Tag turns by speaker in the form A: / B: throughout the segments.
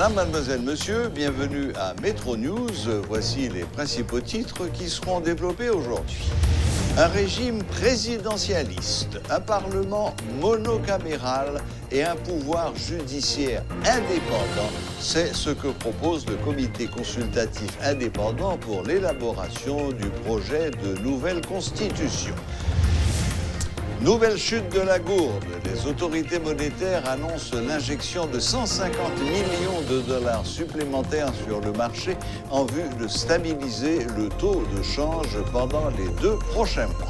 A: Mesdames, Mademoiselles, Messieurs, bienvenue à Métro News. Voici les principaux titres qui seront développés aujourd'hui. Un régime présidentialiste, un parlement monocaméral et un pouvoir judiciaire indépendant, c'est ce que propose le comité consultatif indépendant pour l'élaboration du projet de nouvelle constitution. Nouvelle chute de la gourde. Les autorités monétaires annoncent l'injection de 150 millions de dollars supplémentaires sur le marché en vue de stabiliser le taux de change pendant les 2 prochains mois.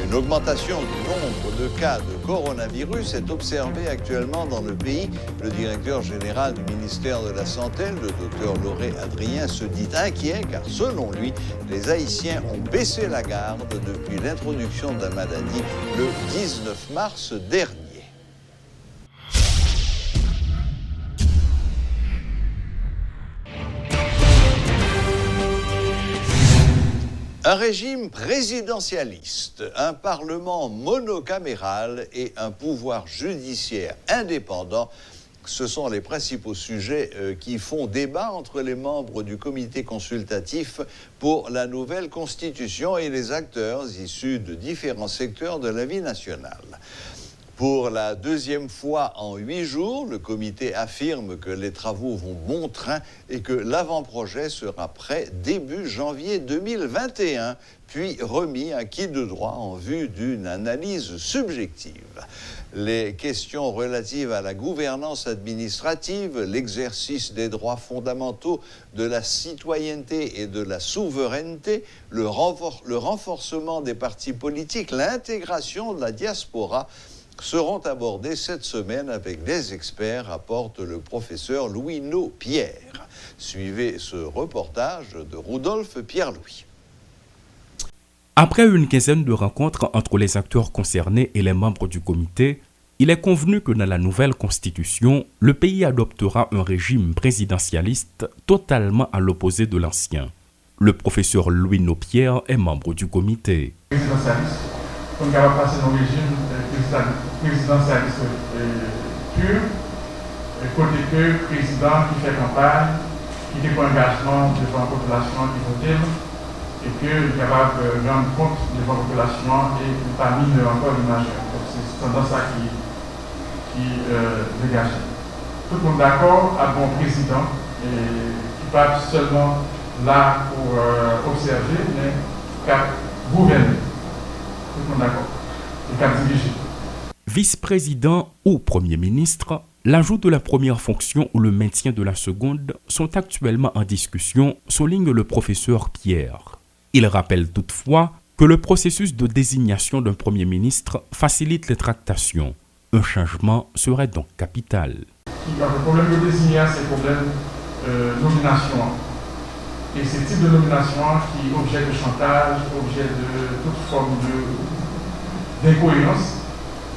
A: Une augmentation du nombre de cas de coronavirus est observée actuellement dans le pays. Le directeur général du ministère de la Santé, le docteur Lauré Adrien, se dit inquiet car, selon lui, les Haïtiens ont baissé la garde depuis l'introduction de la maladie le 19 mars dernier. Un régime présidentialiste, un parlement monocaméral et un pouvoir judiciaire indépendant, ce sont les principaux sujets qui font débat entre les membres du comité consultatif pour la nouvelle constitution et les acteurs issus de différents secteurs de la vie nationale. Pour la deuxième fois en 8 jours, le comité affirme que les travaux vont bon train et que l'avant-projet sera prêt début janvier 2021, puis remis à qui de droit en vue d'une analyse subjective. Les questions relatives à la gouvernance administrative, l'exercice des droits fondamentaux, de la citoyenneté et de la souveraineté, le renforcement des partis politiques, l'intégration de la diaspora seront abordés cette semaine avec des experts, rapporte le professeur Louis Naud-Pierre. Suivez ce reportage de Rudolphe Pierre-Louis.
B: Après une quinzaine de rencontres entre les acteurs concernés et les membres du comité, il est convenu que dans la nouvelle constitution, le pays adoptera un régime présidentialiste totalement à l'opposé de l'ancien. Le professeur Louis Naud-Pierre est membre du comité.
C: Présidentialiste, on va passer dans le régime présidentialiste pur, côté que le président qui fait campagne, qui fait un engagement devant la population qui vote, et qu'il est capable de rendre compte devant la population et parmi encore l'image. C'est tendance ça qui dégage. Tout le monde d'accord à bon président et qui pas seulement là pour observer, mais pour gouverner. Tout le monde d'accord. Et pour diriger.
B: Vice-président ou Premier ministre, l'ajout de la première fonction ou le maintien de la seconde sont actuellement en discussion, souligne le professeur Pierre. Il rappelle toutefois que le processus de désignation d'un Premier ministre facilite les tractations. Un changement serait donc capital.
C: Le problème de désignation, c'est le problème de nomination. Et ce type de nomination qui est objet de chantage, objet de toute forme d'incohérence,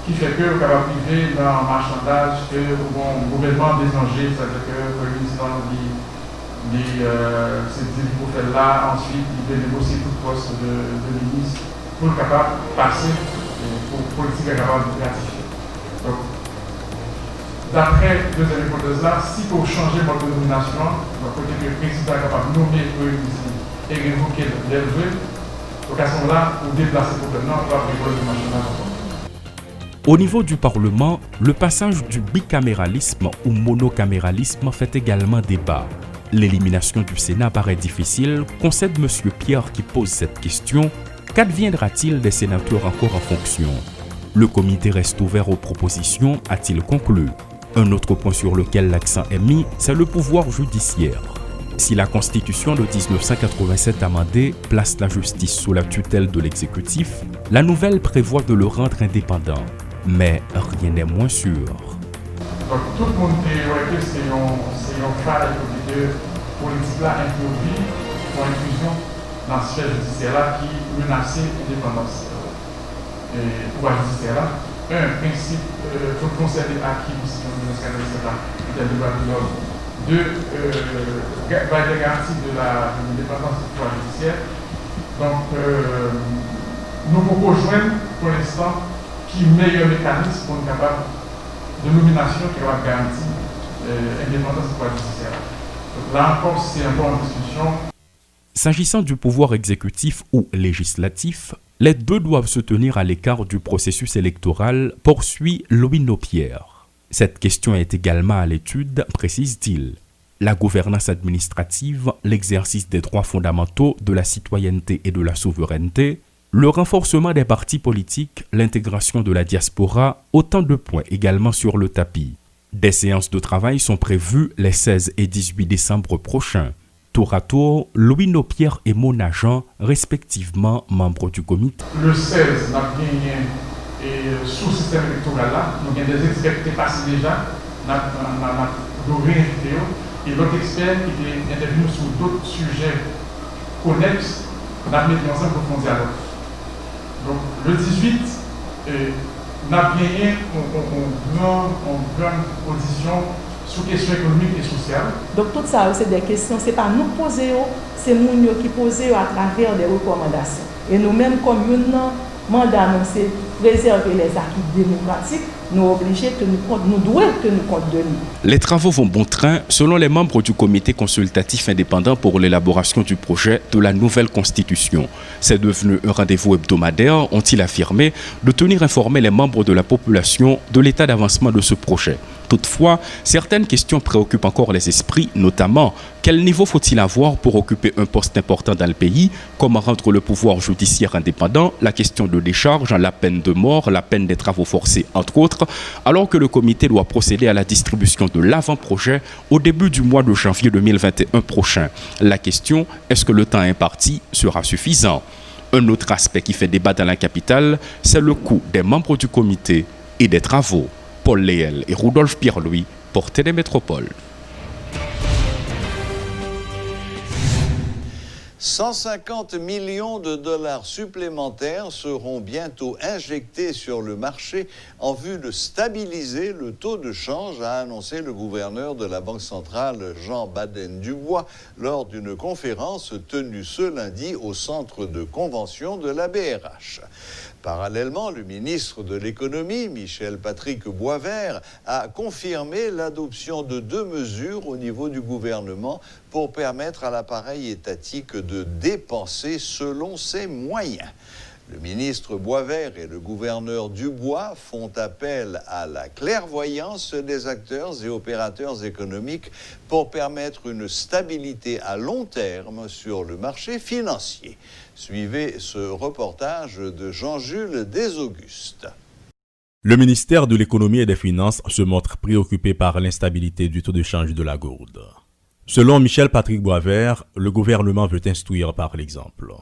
C: qui fait que vous pouvez priver dans le marchandage que le gouvernement désengé, c'est-à-dire que le ministre c'est dit pour faire là, ensuite il peut négocier tout poste de ministre pour être capable de passer pour politique capable de ratifier. Donc, d'après deuxième hypothèse là, si pour changer votre nomination, donc côté que le président est capable de nommer le premier ministre et révoquer l'élevé, donc à ce moment-là, pour déplacer le problème, on va prévoir le marchandage encore.
B: Au niveau du Parlement, le passage du bicaméralisme au monocaméralisme fait également débat. L'élimination du Sénat paraît difficile, concède M. Pierre qui pose cette question. Qu'adviendra-t-il des sénateurs encore en fonction? Le comité reste ouvert aux propositions, a-t-il conclu. Un autre point sur lequel l'accent est mis, c'est le pouvoir judiciaire. Si la Constitution de 1987 amendée place la justice sous la tutelle de l'exécutif, la nouvelle prévoit de le rendre indépendant. Mais rien n'est moins sûr.
C: Donc tout le monde dit que c'est un faille de politique là introduit pour inclusion dans la sphère judiciaire là qui menace l'indépendance et pouvoir judiciaire là. Un principe faut conserver acquis de 1987 là, qui est le droit de l'homme. Deux, la garantie de l'indépendance du pouvoir judiciaire. Donc nous pouvons rejoindre pour l'instant qui meilleur mécanisme pour être capable de nomination qui va garantir indépendance du pouvoir judiciaire. Donc là encore, c'est encore en discussion.
B: S'agissant du pouvoir exécutif ou législatif, les deux doivent se tenir à l'écart du processus électoral, poursuit Louis Nopierre. Cette question est également à l'étude, précise-t-il. La gouvernance administrative, l'exercice des droits fondamentaux, de la citoyenneté et de la souveraineté, le renforcement des partis politiques, l'intégration de la diaspora, autant de points également sur le tapis. Des séances de travail sont prévues les 16 et 18 décembre prochains. Tour à tour, Louis Nopierre et Mona Jean, respectivement membres du comité.
C: Le 16, nous avons gagné sous le système électoral là, nous avons des experts qui passent déjà, nous avons réinvité et l'autre expert qui est intervenu sur d'autres sujets connexes, nous avons mis ensemble pour faire un dialogue. Donc le 18, nous avons gagné une grande audition sur les questions économiques et sociales.
D: Donc tout ça, c'est des questions, ce n'est pas nous poser, c'est nous qui posons à travers des recommandations. Et nous-mêmes, comme un mandat, c'est préserver les acquis démocratiques, nous obligés de nous devons tenir compte de nous.
B: Les travaux vont bon train selon les membres du comité consultatif indépendant pour l'élaboration du projet de la nouvelle constitution. C'est devenu un rendez-vous hebdomadaire, ont-ils affirmé, de tenir informés les membres de la population de l'état d'avancement de ce projet. Toutefois, certaines questions préoccupent encore les esprits, notamment quel niveau faut-il avoir pour occuper un poste important dans le pays, comment rendre le pouvoir judiciaire indépendant, la question de décharge, la peine de mort, la peine des travaux forcés, entre autres, alors que le comité doit procéder à la distribution de l'avant-projet au début du mois de janvier 2021 prochain. La question, est-ce que le temps imparti sera suffisant? Un autre aspect qui fait débat dans la capitale, c'est le coût des membres du comité et des travaux. Paul Léel et Rudolf Pierre-Louis pour Télémétropole.
A: 150 millions de dollars supplémentaires seront bientôt injectés sur le marché en vue de stabiliser le taux de change, a annoncé le gouverneur de la Banque centrale, Jean Baden-Dubois, lors d'une conférence tenue ce lundi au centre de convention de la BRH. Parallèlement, le ministre de l'Économie, Michel-Patrick Boisvert, a confirmé l'adoption de 2 mesures au niveau du gouvernement pour permettre à l'appareil étatique de dépenser selon ses moyens. Le ministre Boisvert et le gouverneur Dubois font appel à la clairvoyance des acteurs et opérateurs économiques pour permettre une stabilité à long terme sur le marché financier. Suivez ce reportage de Jean-Jules Desaugustes.
E: Le ministère de l'Économie et des Finances se montre préoccupé par l'instabilité du taux de change de la gourde. Selon Michel-Patrick Boisvert, le gouvernement veut instruire par l'exemple.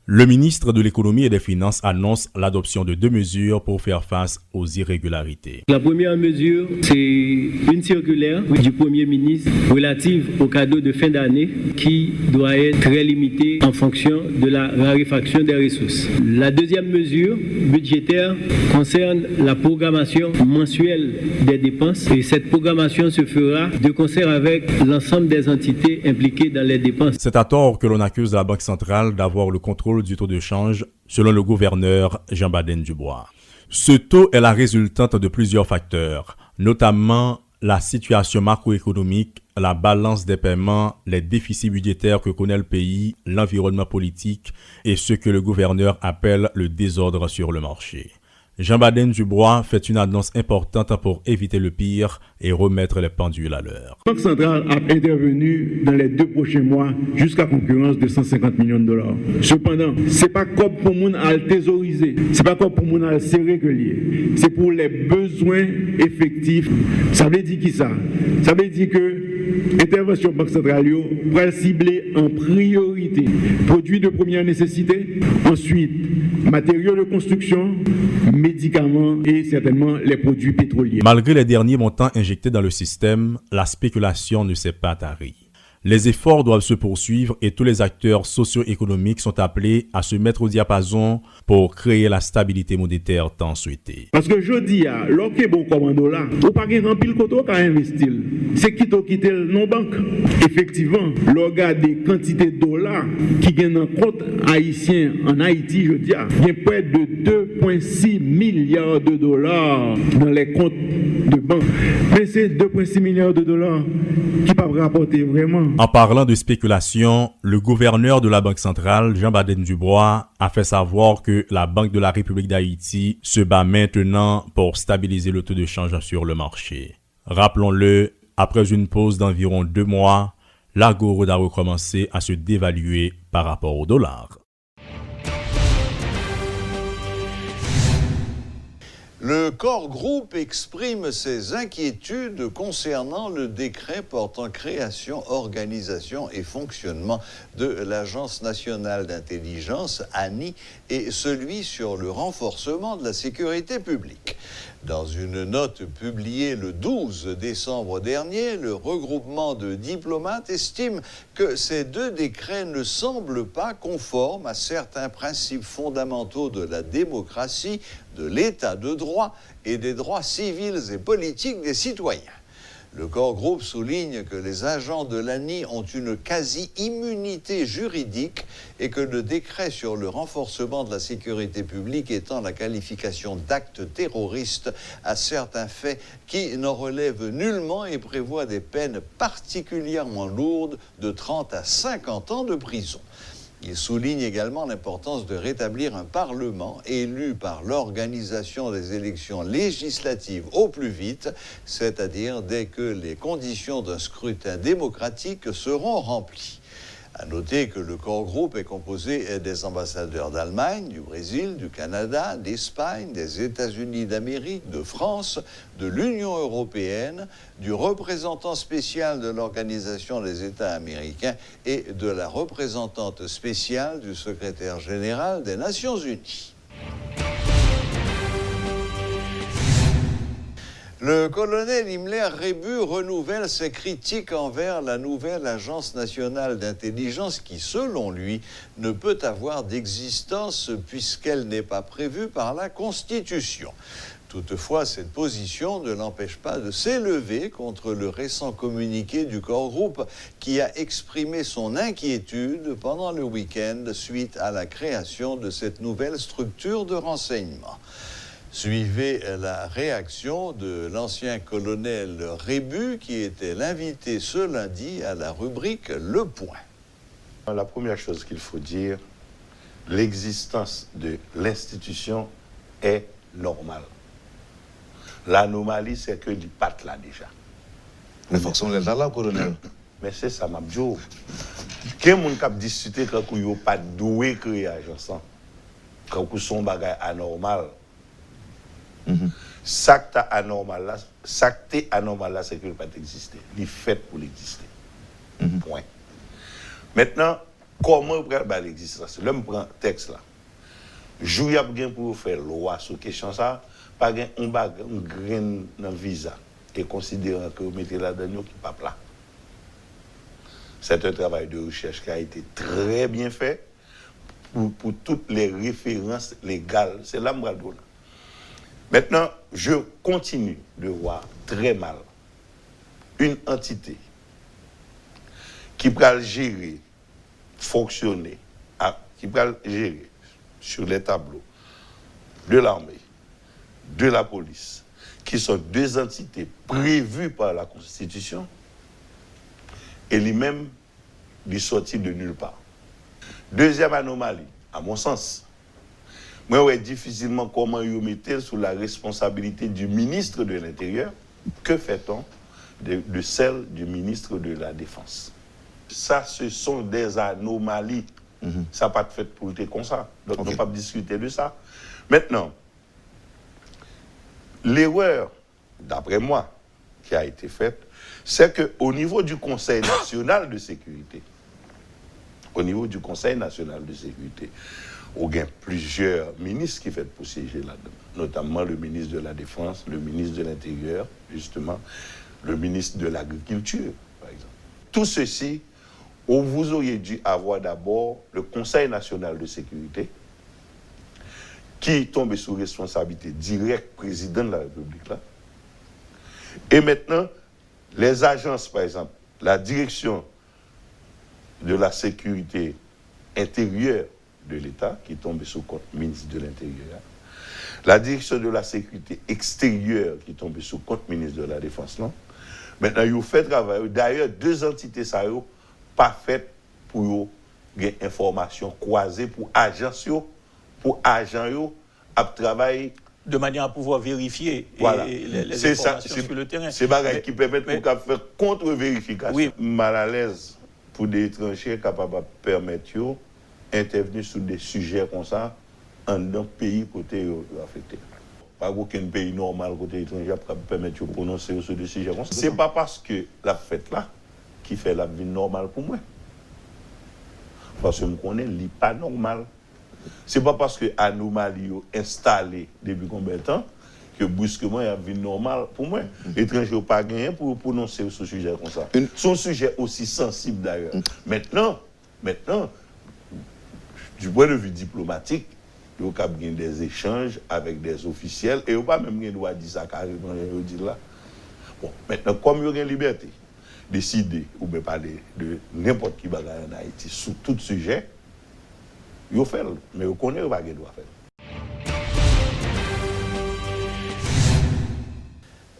E: Le ministre de l'Économie et des Finances annonce l'adoption de 2 mesures pour faire face aux irrégularités.
F: La première mesure, c'est une circulaire du Premier ministre relative au cadeau de fin d'année qui doit être très limitée en fonction de la raréfaction des ressources. La deuxième mesure budgétaire concerne la programmation mensuelle des dépenses et cette programmation se fera de concert avec l'ensemble des entités impliquées dans les dépenses.
E: C'est à tort que l'on accuse la Banque centrale d'avoir le contrôle du taux de change, selon le gouverneur Jean Baden-Dubois. Ce taux est la résultante de plusieurs facteurs, notamment la situation macroéconomique, la balance des paiements, les déficits budgétaires que connaît le pays, l'environnement politique et ce que le gouverneur appelle le désordre sur le marché. Jean Baden-Dubois fait une annonce importante pour éviter le pire et remettre les pendules à l'heure.
G: La Banque centrale a intervenu dans les 2 prochains mois jusqu'à concurrence de 150 millions de dollars. Cependant, ce n'est pas comme pour moun à le thésauriser, ce n'est pas comme pour moun à le serrer relier. C'est pour les besoins effectifs. Ça veut dire qui ça? Ça veut dire que l'intervention Banque centrale va cibler en priorité produits de première nécessité, ensuite matériaux de construction, médicaments et certainement les produits pétroliers.
E: Malgré les derniers montants injectés dans le système, la spéculation ne s'est pas tarie. Les efforts doivent se poursuivre et tous les acteurs socio-économiques sont appelés à se mettre au diapason pour créer la stabilité monétaire tant souhaitée.
G: Parce que je dis, lorsque bon commando là, ou pas qu'il remplit le côté qu'à investir, c'est quitter le non-banque. Effectivement, regarde des quantités de dollars qui gagnent en compte haïtien en Haïti, je dis, il y a près de 2,6 milliards de dollars dans les comptes de banque. Mais c'est 2,6 milliards de dollars qui peuvent rapporter vraiment.
E: En parlant de spéculation, le gouverneur de la Banque centrale, Jean Baden Dubois, a fait savoir que la Banque de la République d'Haïti se bat maintenant pour stabiliser le taux de change sur le marché. Rappelons-le, après une pause d'environ 2 mois, la gourde a recommencé à se dévaluer par rapport au dollar.
A: Le corps groupe exprime ses inquiétudes concernant le décret portant création, organisation et fonctionnement de l'Agence nationale d'intelligence, ANI, et celui sur le renforcement de la sécurité publique. Dans une note publiée le 12 décembre dernier, le regroupement de diplomates estime que ces 2 décrets ne semblent pas conformes à certains principes fondamentaux de la démocratie, de l'état de droit et des droits civils et politiques des citoyens. Le corps groupe souligne que les agents de l'ANI ont une quasi-immunité juridique et que le décret sur le renforcement de la sécurité publique étend la qualification d'actes terroristes à certains faits qui n'en relèvent nullement et prévoit des peines particulièrement lourdes de 30 à 50 ans de prison. Il souligne également l'importance de rétablir un Parlement élu par l'organisation des élections législatives au plus vite, c'est-à-dire dès que les conditions d'un scrutin démocratique seront remplies. À noter que le corps groupe est composé des ambassadeurs d'Allemagne, du Brésil, du Canada, d'Espagne, des États-Unis d'Amérique, de France, de l'Union européenne, du représentant spécial de l'Organisation des États américains et de la représentante spéciale du secrétaire général des Nations unies. Le colonel Himmler Rébu renouvelle ses critiques envers la nouvelle Agence nationale d'intelligence qui, selon lui, ne peut avoir d'existence puisqu'elle n'est pas prévue par la Constitution. Toutefois, cette position ne l'empêche pas de s'élever contre le récent communiqué du corps groupe qui a exprimé son inquiétude pendant le week-end suite à la création de cette nouvelle structure de renseignement. Suivez la réaction de l'ancien colonel Rébu, qui était l'invité ce lundi à la rubrique Le Point.
H: La première chose qu'il faut dire, l'existence de l'institution est normale. L'anomalie, c'est que l'IPAT là déjà.
I: Les fonctions là, colonel.
H: Mais c'est ça, Mabjo. Quel monde qui a discuté quand il n'y a pas doué créer l'agence, quand il y a son bagage anormal. Ça qui est anormal là, c'est qu'il ne peut pas exister. Il est fait pour l'exister. Point. Maintenant, comment on peut l'existence? Là, je prends le texte là. Je vais bien pour faire loi sur la question ça, pas un bagage, un grain dans le visa, et considérant que vous mettez là-dedans qui n'est pas plat. C'est un travail de recherche qui a été très bien fait pour toutes les références légales. C'est là que je vais. Maintenant, je continue de voir très mal une entité qui va gérer, fonctionner, qui va gérer sur les tableaux de l'armée, de la police, qui sont 2 entités prévues par la Constitution, et lui-même, lui sortit de nulle part. Deuxième anomalie, à mon sens, moi, je vois difficilement comment ils mettent sous la responsabilité du ministre de l'Intérieur. Que fait-on de celle du ministre de la Défense? Ça, ce sont des anomalies. Ça n'a pas de fait pour le comme ça. Donc, on ne peut pas discuter de ça. Maintenant, l'erreur, d'après moi, qui a été faite, c'est qu'au niveau du Conseil national de sécurité, il y a plusieurs ministres qui font pour siéger là-dedans, notamment le ministre de la Défense, le ministre de l'Intérieur, justement, le ministre de l'Agriculture, par exemple. Tout ceci où vous auriez dû avoir d'abord le Conseil national de sécurité, qui tombe sous responsabilité directe président de la République là. Et maintenant, les agences, par exemple, la direction de la sécurité intérieure de l'État, qui tombe sous compte ministre de l'Intérieur, la direction de la sécurité extérieure, qui tombe sous compte ministre de la Défense, non? Maintenant, ils ont fait travail. D'ailleurs, deux entités, ça n'ont pas fait pour des informations croisées pour agences, pour agents, à travailler.
J: De manière à pouvoir vérifier
H: voilà.
J: les informations sur le terrain.
H: C'est bagages qui permettent de faire contre-vérification. Oui. Mal à l'aise pour des étrangers capables de permettre d'intervenir sur des sujets comme ça en un pays côté affecté. Pas aucun pays normal côté étranger qui permettre de prononcer sur des sujets comme ça. Ce n'est pas parce que la fête là qui fait la vie normale pour moi. Parce que je connais, ce n'est pas normal. Ce n'est pas parce que l'anomalie est installée depuis combien de temps que brusquement il y a une vie normale pour moi. Les étrangers n'ont pas gagné pour prononcer sur ce sujet comme ça. C'est un sujet aussi sensible d'ailleurs. Maintenant, du point de vue diplomatique, il y a des échanges avec des officiels et il n'y a pas même le droit de dire ça carrément. Là. Bon, maintenant, comme il y a une liberté, décider ou bien parler de n'importe qui bagaille en Haïti sur tout sujet, il fait, mais il connaît pas ce qu'il doit faire.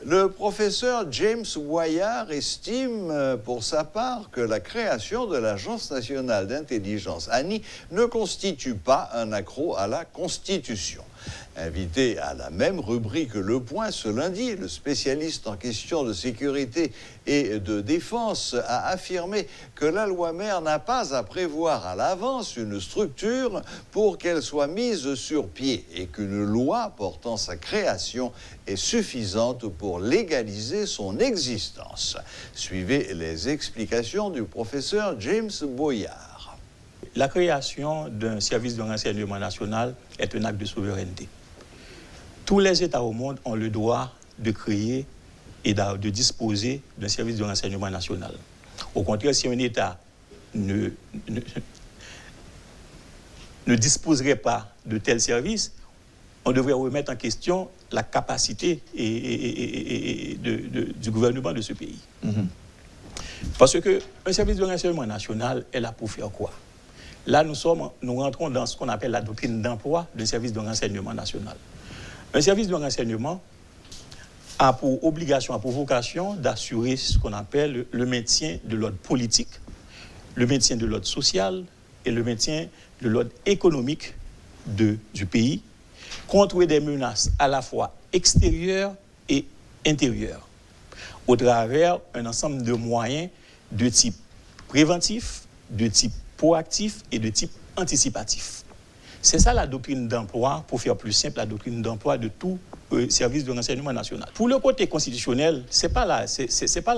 A: Le professeur James Boyard estime pour sa part que la création de l'Agence nationale d'intelligence, ANI, ne constitue pas un accroc à la Constitution. Invité à la même rubrique Le Point ce lundi, le spécialiste en questions de sécurité et de défense a affirmé que la loi mère n'a pas à prévoir à l'avance une structure pour qu'elle soit mise sur pied et qu'une loi portant sa création est suffisante pour légaliser son existence. Suivez les explications du professeur James Boyard.
J: La création d'un service de renseignement national est un acte de souveraineté. Tous les États au monde ont le droit de créer et de disposer d'un service de renseignement national. Au contraire, si un État ne disposerait pas de tel service, on devrait remettre en question la capacité du gouvernement de ce pays. Parce qu'un service de renseignement national est là pour faire quoi? Là, nous rentrons dans ce qu'on appelle la doctrine d'emploi d'un service de renseignement national. Un service de renseignement a pour obligation, a pour vocation d'assurer ce qu'on appelle le maintien de l'ordre politique, le maintien de l'ordre social et le maintien de l'ordre économique du pays contre des menaces à la fois extérieures et intérieures, au travers un ensemble de moyens de type préventif, de type proactif et de type anticipatif. C'est ça la doctrine d'emploi, pour faire plus simple, la doctrine d'emploi de tout service de renseignement national. Pour le côté constitutionnel, c'est pas là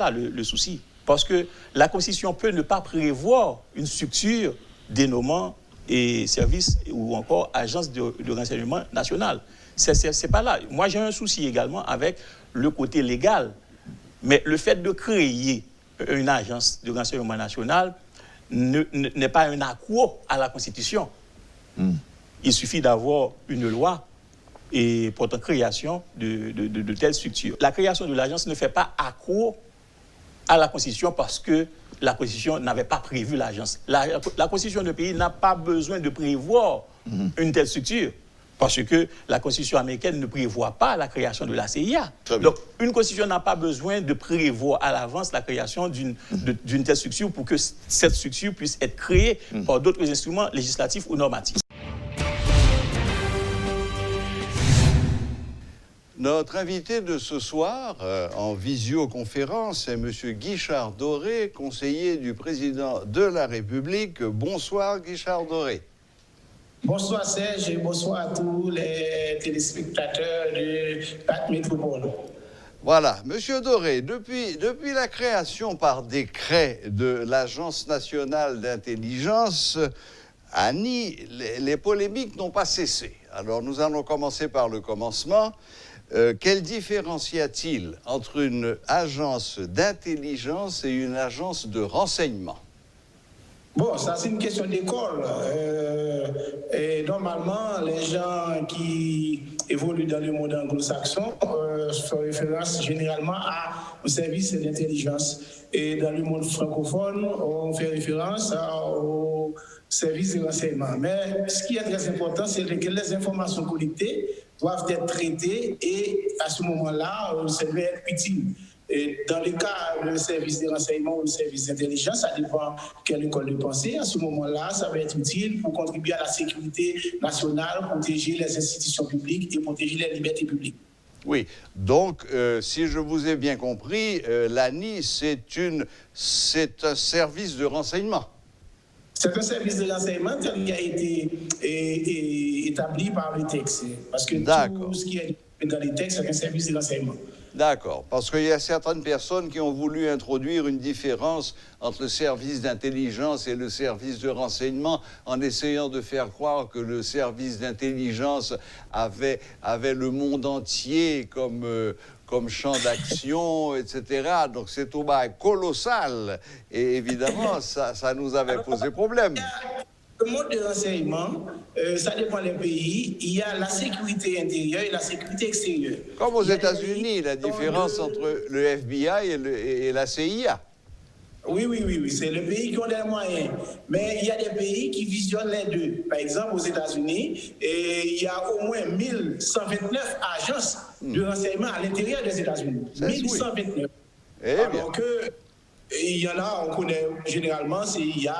J: le souci. Parce que la Constitution peut ne pas prévoir une structure dénommant et service ou encore agence de renseignement national. C'est pas là. Moi, j'ai un souci également avec le côté légal. Mais le fait de créer une agence de renseignement national n'est pas un accroc à la Constitution. Il suffit d'avoir une loi et portant création de telles structures. La création de l'agence ne fait pas accroc à la Constitution parce que la Constitution n'avait pas prévu l'agence. La Constitution du pays n'a pas besoin de prévoir une telle structure parce que la Constitution américaine ne prévoit pas la création de la CIA. Donc, une Constitution n'a pas besoin de prévoir à l'avance la création d'une telle structure pour que cette structure puisse être créée par d'autres instruments législatifs ou normatifs.
A: Notre invité de ce soir, en visioconférence, est M. Guichard Doré, conseiller du président de la République. Bonsoir, Guichard Doré.
K: Bonsoir Serge et bonsoir à tous les téléspectateurs de Lac Métropole.
A: Voilà, Monsieur Doré, depuis la création par décret de l'Agence nationale d'intelligence, ANI, les polémiques n'ont pas cessé. Alors nous allons commencer par le commencement. Quelle différence y a-t-il entre une agence d'intelligence et une agence de renseignement?
K: Bon, ça c'est une question d'école. Et normalement, les gens qui évoluent dans le monde anglo-saxon font référence généralement au service d'intelligence. Et dans le monde francophone, on fait référence au service de renseignement. Mais ce qui est très important, c'est que les informations collectées doivent être traitées et à ce moment-là, ça doit être utile. Et dans le cas du service de renseignement ou du service d'intelligence, ça dépend quelle école de pensée. À ce moment-là, ça va être utile pour contribuer à la sécurité nationale, protéger les institutions publiques et protéger les libertés publiques.
A: Oui, donc si je vous ai bien compris, l'ANI, c'est un service de renseignement.
K: C'est un service de renseignement qui a été établi par les textes. Parce que tout ce qui est dans les textes, c'est un service de renseignement.
A: D'accord, parce qu'il y a certaines personnes qui ont voulu introduire une différence entre le service d'intelligence et le service de renseignement en essayant de faire croire que le service d'intelligence avait le monde entier comme champ d'action, etc. Donc c'est au bas colossal. Et évidemment, ça nous avait posé problème.
K: Le monde de renseignement, ça dépend des pays. Il y a la sécurité intérieure et la sécurité extérieure.
A: Comme aux États-Unis, la différence entre le FBI et la CIA.
K: Oui, c'est les pays qui ont les moyens. Mais il y a des pays qui visionnent les deux. Par exemple, aux États-Unis, il y a au moins 1129 agences de renseignement à l'intérieur des États-Unis. 1129. Alors que il y en a, on connaît généralement, c'est IA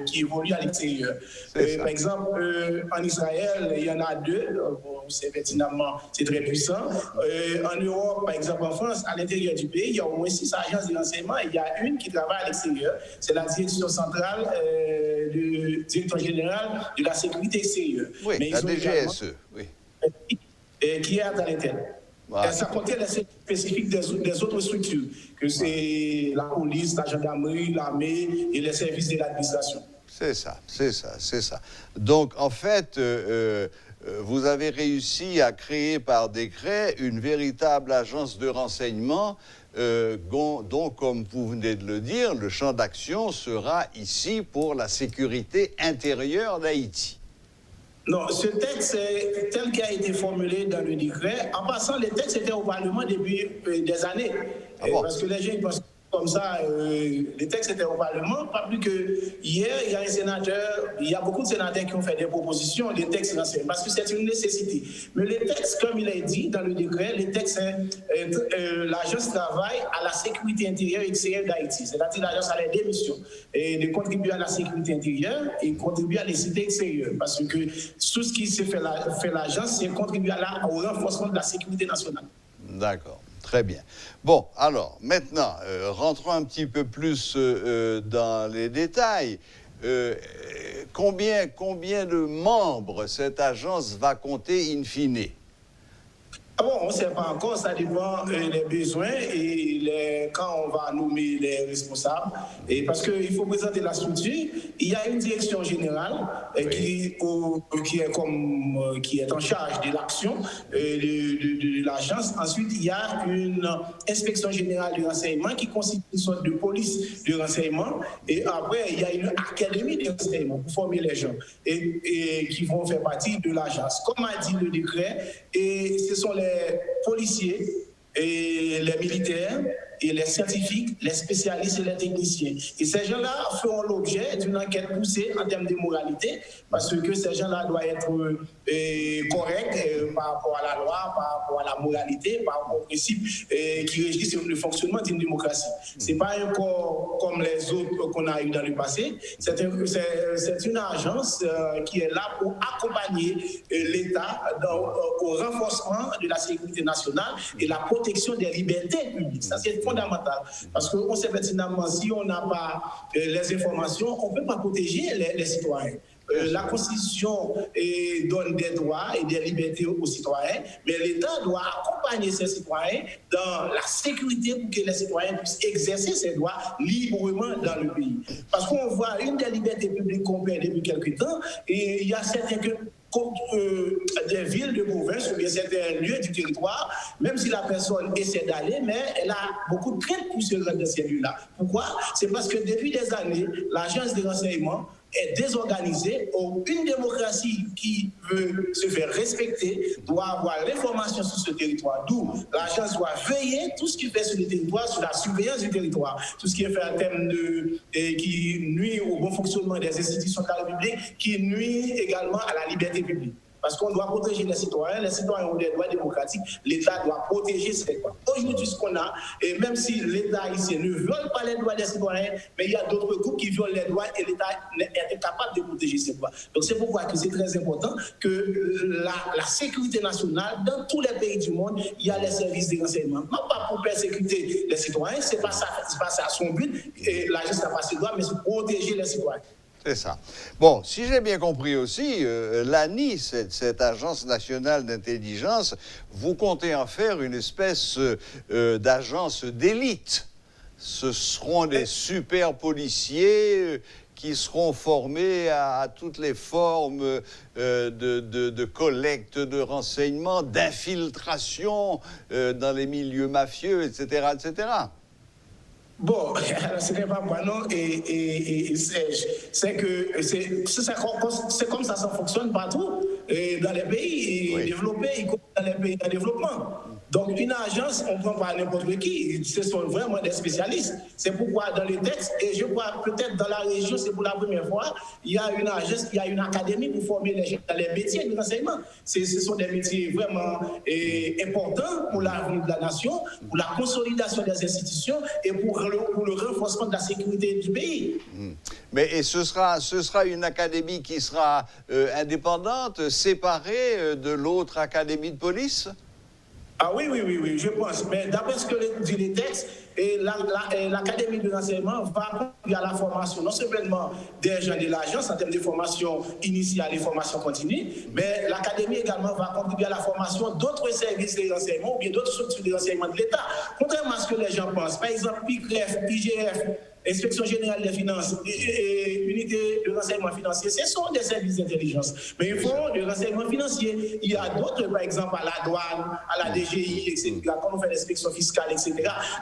K: qui évolue à l'extérieur. Par exemple, en Israël, il y en a 2. C'est pertinemment, c'est très puissant. En Europe, par exemple, en France, à l'intérieur du pays, il y a au moins 6 agences de renseignement. Il y a une qui travaille à l'extérieur. C'est la direction centrale du directeur général de la sécurité extérieure.
A: Oui, mais la DGSE, oui.
K: Qui est à l'interne. Voilà. Ça contient les spécifiques des autres structures, que c'est la police, la gendarmerie, l'armée et les services de l'administration.
A: C'est ça. Donc, en fait, vous avez réussi à créer par décret une véritable agence de renseignement dont, comme vous venez de le dire, le champ d'action sera ici pour la sécurité intérieure d'Haïti.
K: Non, ce texte, tel qu'il a été formulé dans le décret, en passant, le texte était au Parlement depuis des années. Parce que les gens pensent comme ça, les textes étaient au Parlement, pas plus que hier, il y a un sénateur, il y a beaucoup de sénateurs qui ont fait des propositions, des textes renseignements, parce que c'est une nécessité. Mais les textes, comme il est dit dans le décret, les textes, l'agence travaille à la sécurité intérieure et extérieure d'Haïti. C'est-à-dire l'agence a les deux missions, et de contribuer à la sécurité intérieure et contribuer à la sécurité extérieure. Parce que tout ce qui se fait l'agence, c'est contribuer au renforcement de la sécurité nationale.
A: D'accord. Très bien. Bon, alors, maintenant, rentrons un petit peu plus dans les détails. Combien de membres cette agence va compter in fine?
K: On ne sait pas encore, ça dépend des besoins et quand on va nommer les responsables. Et parce qu'il faut présenter la structure, il y a une direction générale qui est en charge de l'action de l'agence. Ensuite, il y a une inspection générale du renseignement qui constitue une sorte de police de renseignement. Et après, il y a une académie de renseignement pour former les gens et qui vont faire partie de l'agence. Comme a dit le décret, et ce sont les policiers et les militaires et les scientifiques, les spécialistes et les techniciens. Et ces gens-là feront l'objet d'une enquête poussée en termes de moralité, parce que ces gens-là doivent être corrects par rapport à la loi, par rapport à la moralité, par rapport aux principes qui régissent le fonctionnement d'une démocratie. Ce n'est pas un corps comme les autres qu'on a eu dans le passé. C'est une agence qui est là pour accompagner l'État au renforcement de la sécurité nationale et la protection des libertés publiques. Ça, c'est fondamental. Parce qu'on sait pertinemment, si on n'a pas les informations, on ne peut pas protéger les citoyens. La Constitution donne des droits et des libertés aux citoyens, mais l'État doit accompagner ses citoyens dans la sécurité pour que les citoyens puissent exercer ces droits librement dans le pays. Parce qu'on voit une des libertés publiques qu'on perd depuis quelques temps, et il y a certains que des villes de province ou bien certains lieux du territoire, même si la personne essaie d'aller, mais elle a beaucoup de crainte pour se rendre dans ces lieux-là. Pourquoi? C'est parce que depuis des années, l'agence de renseignement est désorganisée. Une démocratie qui veut se faire respecter doit avoir l'information sur ce territoire. D'où l'agence doit veiller tout ce qui fait sur le territoire, sur la surveillance du territoire, tout ce qui est fait en termes qui nuit au bon fonctionnement des institutions de la République, qui nuit également à la liberté publique. Parce qu'on doit protéger les citoyens ont des droits démocratiques, l'État doit protéger ces droits. Aujourd'hui, ce qu'on a, et même si l'État ici ne viole pas les droits des citoyens, mais il y a d'autres groupes qui violent les droits et l'État est incapable de protéger ces droits. Donc c'est pourquoi que c'est très important que la sécurité nationale, dans tous les pays du monde, il y a les services de renseignement. Non pas pour persécuter les citoyens, c'est pas ça son but, et l'agence n'a pas ses droits, mais c'est protéger les citoyens.
A: C'est ça. Bon, si j'ai bien compris aussi, l'ANI, cette agence nationale d'intelligence, vous comptez en faire une espèce d'agence d'élite. Ce seront des super policiers qui seront formés à toutes les formes de collecte de renseignements, d'infiltration dans les milieux mafieux, etc., etc.
K: Bon, ce n'est pas moi, non, et c'est comme ça fonctionne partout, dans les pays développés, y compris dans les pays en développement. Donc, une agence, on ne prend pas n'importe qui, ce sont vraiment des spécialistes. C'est pourquoi dans les textes, et je crois peut-être dans la région, c'est pour la première fois, il y a une agence, il y a une académie pour former les gens dans les métiers de renseignement. Ce sont des métiers vraiment importants pour l'avenir de la nation, pour la consolidation des institutions et pour le renforcement de la sécurité du pays.
A: Mais ce sera une académie qui sera indépendante, séparée de l'autre académie de police?
K: Ah oui, je pense. Mais d'après ce que dit les textes, l'Académie de renseignement va contribuer à la formation non seulement des gens de l'agence en termes de formation initiale et formation continue, mais l'Académie également va contribuer à la formation d'autres services de renseignement ou bien d'autres structures de renseignement de l'État. Contrairement à ce que les gens pensent, par exemple, PICREF, IGF, Inspection générale des finances et unité de renseignement financier, ce sont des services d'intelligence. Mais ils font du renseignement financier. Il y a d'autres, par exemple, à la douane, à la DGI, etc., quand on fait l'inspection fiscale, etc.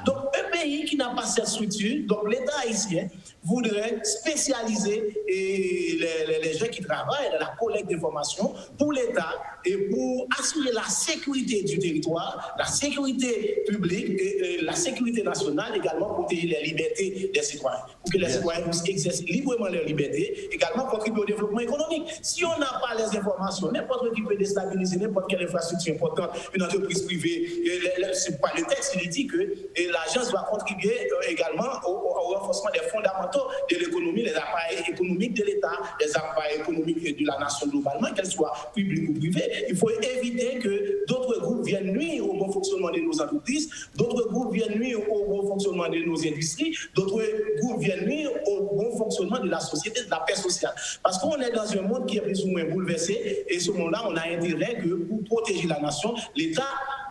K: Donc, un pays qui n'a pas cette structure, donc l'État haïtien voudrait spécialiser les gens qui travaillent dans la collecte d'informations pour l'État et pour assurer la sécurité du territoire, la sécurité publique et la sécurité nationale, également protéger les libertés des citoyens, pour que les citoyens puissent exercer librement leur liberté, également contribuer au développement économique. Si on n'a pas les informations, n'importe qui peut déstabiliser n'importe quelle infrastructure importante, une entreprise privée. C'est pas le texte, il dit que l'agence va contribuer également au renforcement des fondamentaux de l'économie, les appareils économiques de l'État, les appareils économiques de la nation globalement, qu'elles soient publiques ou privées. Il faut éviter que d'autres groupes viennent nuire au bon fonctionnement de nos entreprises, d'autres groupes viennent nuire au bon fonctionnement de nos industries, d'autres groupes viennent nuire au bon fonctionnement de la société, de la paix sociale. Parce qu'on est dans un monde qui est plus ou moins bouleversé, et ce monde-là, on a intérêt que pour protéger la nation, l'État,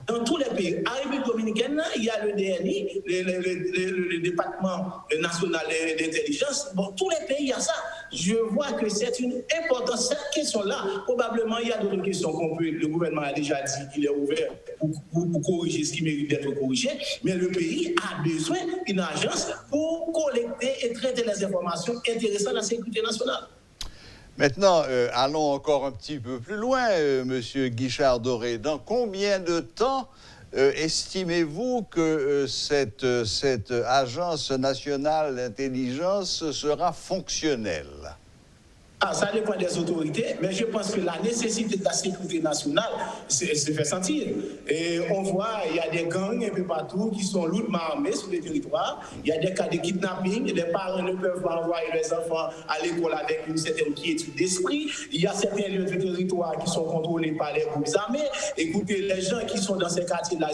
K: dans tous les pays, en République dominicaine, il y a le DNI, le département national d'intelligence. Bon, tous les pays, il y a ça. Je vois que c'est une importance, cette question-là. Probablement, il y a d'autres questions le gouvernement a déjà dit qu'il est ouvert pour corriger ce qui mérite d'être corrigé. Mais le pays a besoin d'une agence pour collecter et traiter les informations intéressant la sécurité nationale.
A: Maintenant, allons encore un petit peu plus loin, Monsieur Guichard-Doré. Dans combien de temps estimez-vous que cette agence nationale d'intelligence sera fonctionnelle?
K: Ça dépend des autorités, mais je pense que la nécessité de la sécurité nationale se fait sentir. Et on voit, il y a des gangs un peu partout qui sont lourdement armés sur les territoires. Il y a des cas de kidnapping, les parents ne peuvent pas envoyer les enfants à l'école avec une certaine quiétude d'esprit. Il y a certains lieux de territoire qui sont contrôlés par les groupes armés. Écoutez, les gens qui sont dans ces quartiers-là,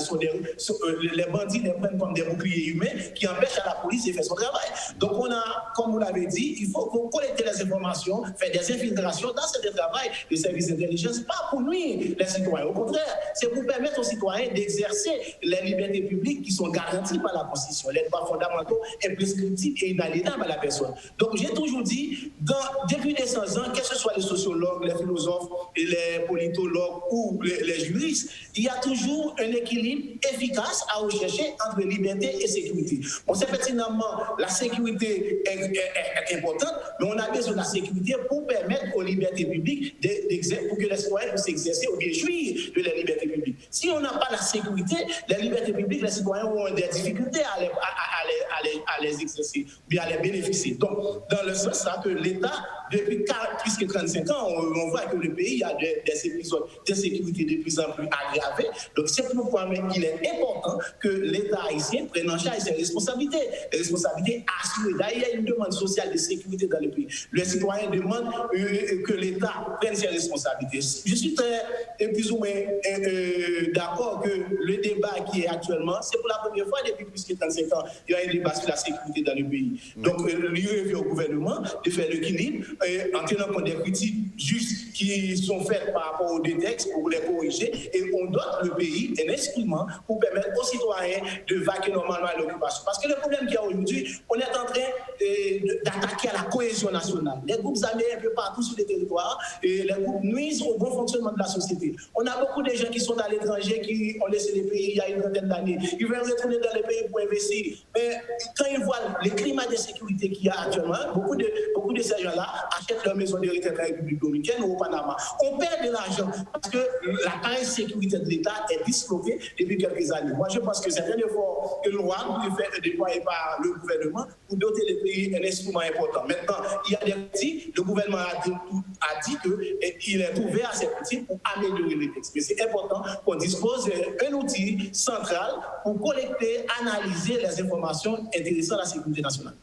K: les bandits les prennent comme des boucliers humains qui empêchent à la police de faire son travail. Donc on a, comme vous l'avez dit, il faut collecter les informations, fait des infiltrations dans ce travail de services d'intelligence, pas pour nuire les citoyens. Au contraire, c'est pour permettre aux citoyens d'exercer les libertés publiques qui sont garanties par la Constitution, les droits fondamentaux imprescriptibles et inaliénables à la personne. Donc, j'ai toujours dit, depuis des 100 ans, que ce soit les sociologues, les philosophes, les politologues ou les juristes, il y a toujours un équilibre efficace à rechercher entre liberté et sécurité. On sait pertinemment la sécurité est importante, mais on a besoin de la sécurité pour permettre aux libertés publiques pour que les citoyens puissent s'exercer ou bien jouir de la liberté publique. Si on n'a pas la sécurité, les libertés publiques, les citoyens auront des difficultés à les exercer, bien à les bénéficier. Donc, dans le sens là que l'État, depuis plus que 35 ans, on voit que le pays a des épisodes d'insécurité de plus en plus aggravés. Donc, c'est pourquoi il est important que l'État haïtien prenne en charge ses responsabilités. Les responsabilités assurées. D'ailleurs, il y a une demande sociale de sécurité dans le pays. Les citoyens demandent que l'État prenne ses responsabilités. Je suis très plus ou moins d'accord que le débat qui est actuellement, c'est pour la première fois depuis plus que 35 ans, il y a un débat sur la sécurité dans le pays. Donc, il revient au gouvernement de faire l'équilibre en tenant compte des critiques justes qui sont faites par rapport aux deux textes pour les corriger, et on dote le pays un instrument pour permettre aux citoyens de vaquer normalement à l'occupation. Parce que le problème qu'il y a aujourd'hui, on est en train d'attaquer à la cohésion nationale. Les groupes armés un peu partout sur les territoires, et les groupes nuisent au bon fonctionnement de la société. On a beaucoup de gens qui sont à l'étranger, qui ont laissé les pays il y a une vingtaine d'années. Ils veulent retourner dans les pays pour investir. Mais quand ils voient le climat de sécurité qu'il y a actuellement, beaucoup de ces gens-là achètent leur maison de retraite en République dominicaine ou au Panama. On perd de l'argent parce que la pareille sécurité de l'État est disloquée depuis quelques années. Moi, je pense que c'est un effort que l'on a déployé par le gouvernement pour doter les pays un instrument important. Maintenant, il y a des outils. Le gouvernement a dit qu'il est ouvert à ces outils pour améliorer les textes. Mais c'est important qu'on dispose d'un outil central pour collecter, analyser les informations intéressant la sécurité nationale.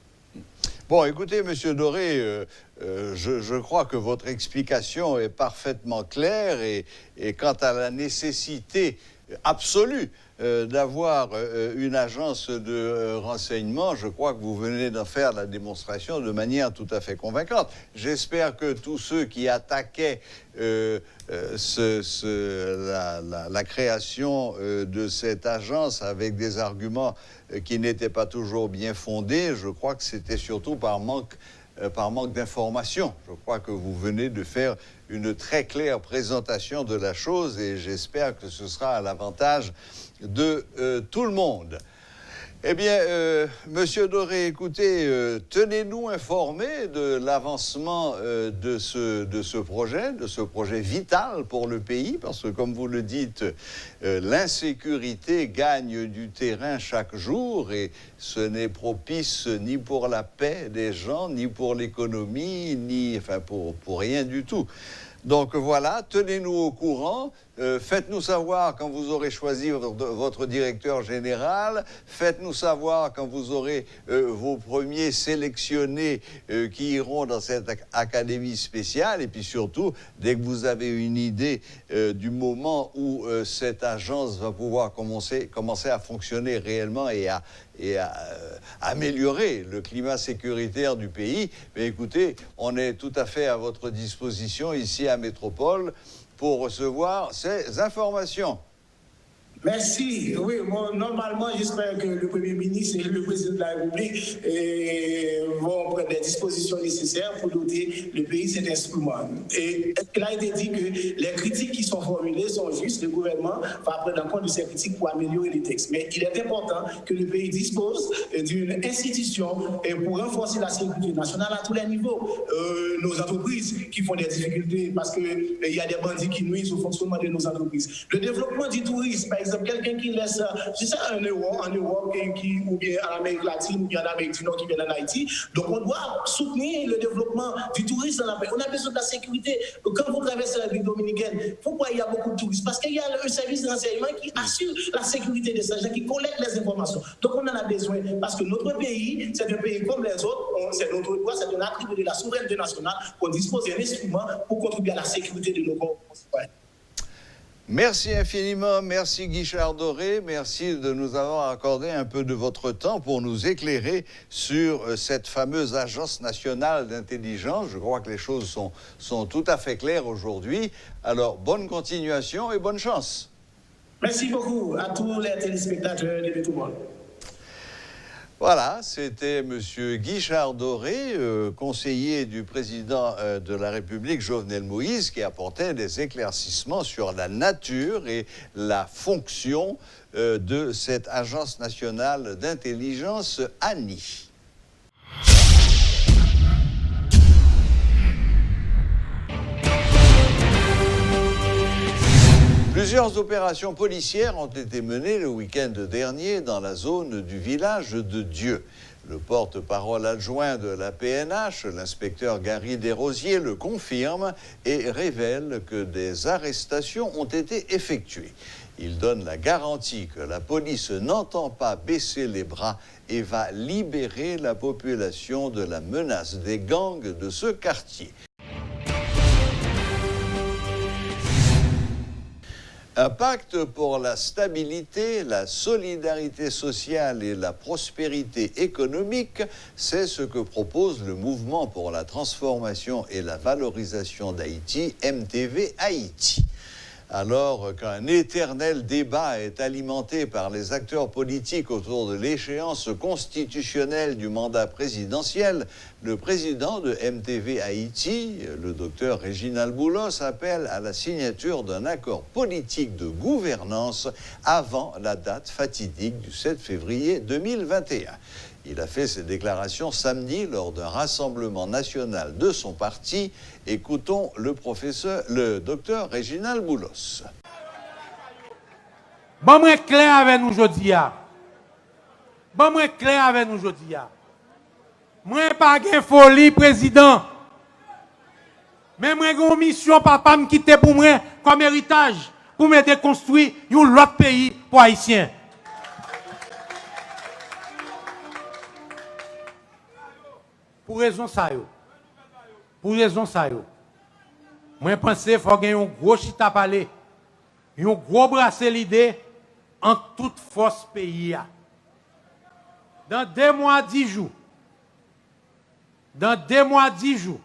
A: Bon, écoutez, Monsieur Doré, je crois que votre explication est parfaitement claire et quant à la nécessité absolue d'avoir une agence de renseignement, je crois que vous venez d'en faire la démonstration de manière tout à fait convaincante. J'espère que tous ceux qui attaquaient la création de cette agence avec des arguments qui n'étaient pas toujours bien fondés, je crois que c'était surtout par manque d'information. Je crois que vous venez de faire une très claire présentation de la chose et j'espère que ce sera à l'avantage de tout le monde. Eh bien, Monsieur Doré, écoutez, tenez-nous informés de l'avancement de ce projet vital pour le pays, parce que, comme vous le dites, l'insécurité gagne du terrain chaque jour et ce n'est propice ni pour la paix des gens, ni pour l'économie, pour rien du tout. Donc voilà, tenez-nous au courant, faites-nous savoir quand vous aurez choisi votre directeur général, faites-nous savoir quand vous aurez vos premiers sélectionnés qui iront dans cette académie spéciale, et puis surtout, dès que vous avez une idée du moment où cette agence va pouvoir commencer à fonctionner réellement et à améliorer le climat sécuritaire du pays, mais écoutez, on est tout à fait à votre disposition ici à Métropole pour recevoir ces informations.
K: Merci. Oui, moi, normalement, j'espère que le Premier ministre et le Président de la République vont prendre les dispositions nécessaires pour doter le pays de cet instrument. Et il a été dit que les critiques qui sont formulées sont justes. Le gouvernement va prendre en compte de ces critiques pour améliorer les textes. Mais il est important que le pays dispose d'une institution pour renforcer la sécurité nationale à tous les niveaux. Nos entreprises qui font des difficultés parce qu'il y a des bandits qui nuisent au fonctionnement de nos entreprises. Le développement du tourisme, par exemple, quelqu'un qui laisse, je sais, en Europe, ou bien en Amérique latine, ou bien en Amérique du Nord, qui vient en Haïti. Donc, on doit soutenir le développement du tourisme dans la paix. On a besoin de la sécurité. Quand vous traversez la République dominicaine, pourquoi il y a beaucoup de touristes? Parce qu'il y a un service de renseignement qui assure la sécurité des gens, qui collecte les informations. Donc, on en a besoin. Parce que notre pays, c'est un pays comme les autres. C'est notre droit, c'est un attribut de la souveraineté nationale qu'on dispose d'un instrument pour contribuer à la sécurité de nos concitoyens.
A: Merci infiniment, merci Guichard Doré, merci de nous avoir accordé un peu de votre temps pour nous éclairer sur cette fameuse Agence nationale d'intelligence. Je crois que les choses sont tout à fait claires aujourd'hui. Alors, bonne continuation et bonne chance.
K: Merci beaucoup à tous les téléspectateurs de tout le monde.
A: Voilà, c'était M. Guichard Doré, conseiller du président de la République, Jovenel Moïse, qui apportait des éclaircissements sur la nature et la fonction de cette Agence nationale d'intelligence, ANI. Plusieurs opérations policières ont été menées le week-end dernier dans la zone du village de Dieu. Le porte-parole adjoint de la PNH, l'inspecteur Gary Desrosiers, le confirme et révèle que des arrestations ont été effectuées. Il donne la garantie que la police n'entend pas baisser les bras et va libérer la population de la menace des gangs de ce quartier. Un pacte pour la stabilité, la solidarité sociale et la prospérité économique, c'est ce que propose le Mouvement pour la transformation et la valorisation d'Haïti, MTV Haïti. Alors qu'un éternel débat est alimenté par les acteurs politiques autour de l'échéance constitutionnelle du mandat présidentiel, le président de MTV Haïti, le docteur Réginald Boulos, appelle à la signature d'un accord politique de gouvernance avant la date fatidique du 7 février 2021. Il a fait ses déclarations samedi lors d'un rassemblement national de son parti. Écoutons le docteur Réginald Boulos.
L: Bon, moi clair avec nous aujourd'hui. Bon, moi clair avec nous aujourd'hui. Moi pas de folie, président. Mais moi j'ai une mission, papa me quitter pour moi comme héritage, pour me déconstruire un autre pays pour Haïtiens. Pour raison ça yo. Pour raison ça yo. Moi pense qu'il faut gagner un gros chita parler. Un gros brasser l'idée en toute force pays. Dans 2 mois 10 jours. Dans 2 mois 10 jours.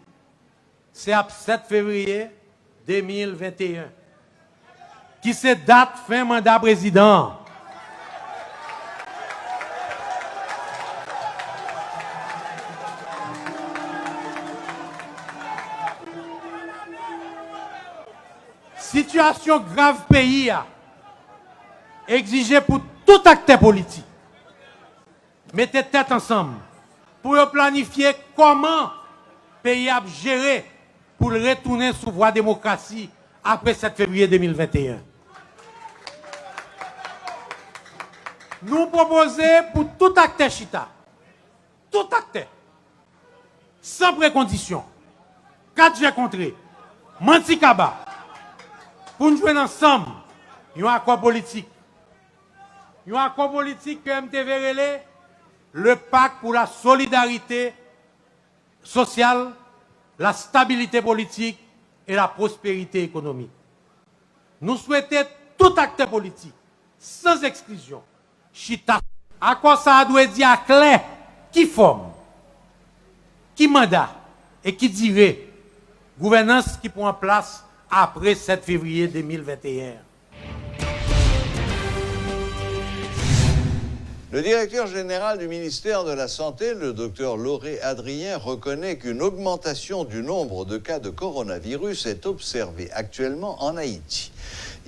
L: C'est à 7 février 2021. Qui se date fin mandat président. Situation grave pays a exigé pour tout acteur politique. Mettez tête ensemble pour planifier comment le pays a géré pour le retourner sous voie démocratie après 7 février 2021. Nous proposons pour tout acteur chita, tout acteur, sans précondition, 4 G contré, Mantikaba, pour nous jouer ensemble, un accord politique. Un accord politique que MTV relève, le pacte pour la solidarité sociale, la stabilité politique et la prospérité économique. Nous souhaitons tout acteur politique, sans exclusion, chita. À quoi ça doit dire clair qui forme, qui mandat et qui dirait gouvernance qui prend en place après 7 février 2021.
A: Le directeur général du ministère de la Santé, le docteur Lauré Adrien, reconnaît qu'une augmentation du nombre de cas de coronavirus est observée actuellement en Haïti.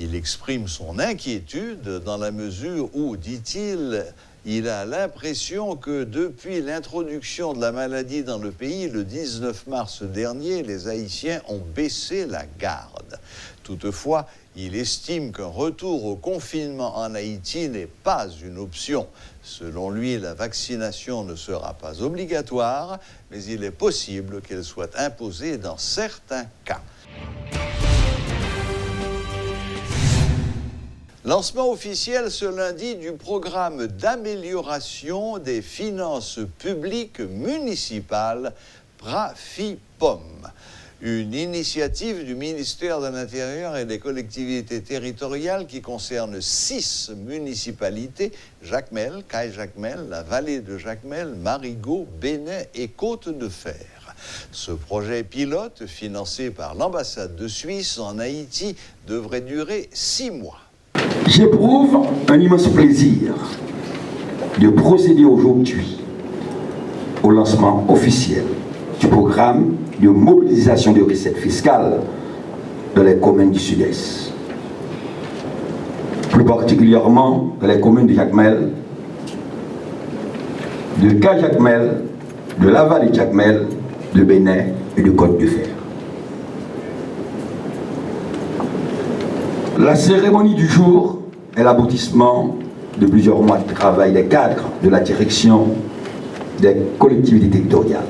A: Il exprime son inquiétude dans la mesure où, dit-il, il a l'impression que depuis l'introduction de la maladie dans le pays, le 19 mars dernier, les Haïtiens ont baissé la garde. Toutefois, il estime qu'un retour au confinement en Haïti n'est pas une option. Selon lui, la vaccination ne sera pas obligatoire, mais il est possible qu'elle soit imposée dans certains cas. Lancement officiel ce lundi du programme d'amélioration des finances publiques municipales PRAFIPOM. une initiative du ministère de l'Intérieur et des collectivités territoriales qui concerne 6 municipalités, Jacmel, Caille-Jacmel, la vallée de Jacmel, Marigot, Bénin et Côte-de-Fer. Ce projet pilote, financé par l'ambassade de Suisse en Haïti, devrait durer 6 mois.
M: J'éprouve un immense plaisir de procéder aujourd'hui au lancement officiel du programme de mobilisation de recettes fiscales dans les communes du Sud-Est. Plus particulièrement dans les communes de Jacmel, de Caille-Jacmel, de la vallée de Jacmel, de Bénin et de Côte-de-Fer. La cérémonie du jour est l'aboutissement de plusieurs mois de travail des cadres de la direction des collectivités territoriales.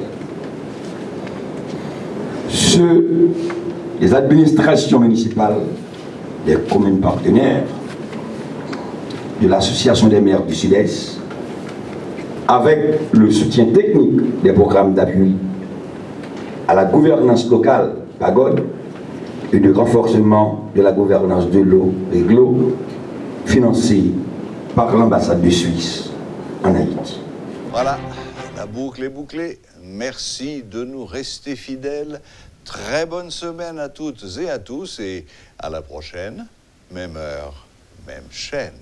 M: Ceux des administrations municipales, des communes partenaires, de l'Association des maires du Sud-Est, avec le soutien technique des programmes d'appui à la gouvernance locale, PAGOD, et de renforcement de la gouvernance de l'eau, REGLO, financé par l'ambassade de Suisse en Haïti.
A: Voilà, la boucle est bouclée. Merci de nous rester fidèles. Très bonne semaine à toutes et à tous et à la prochaine. Même heure, même chaîne.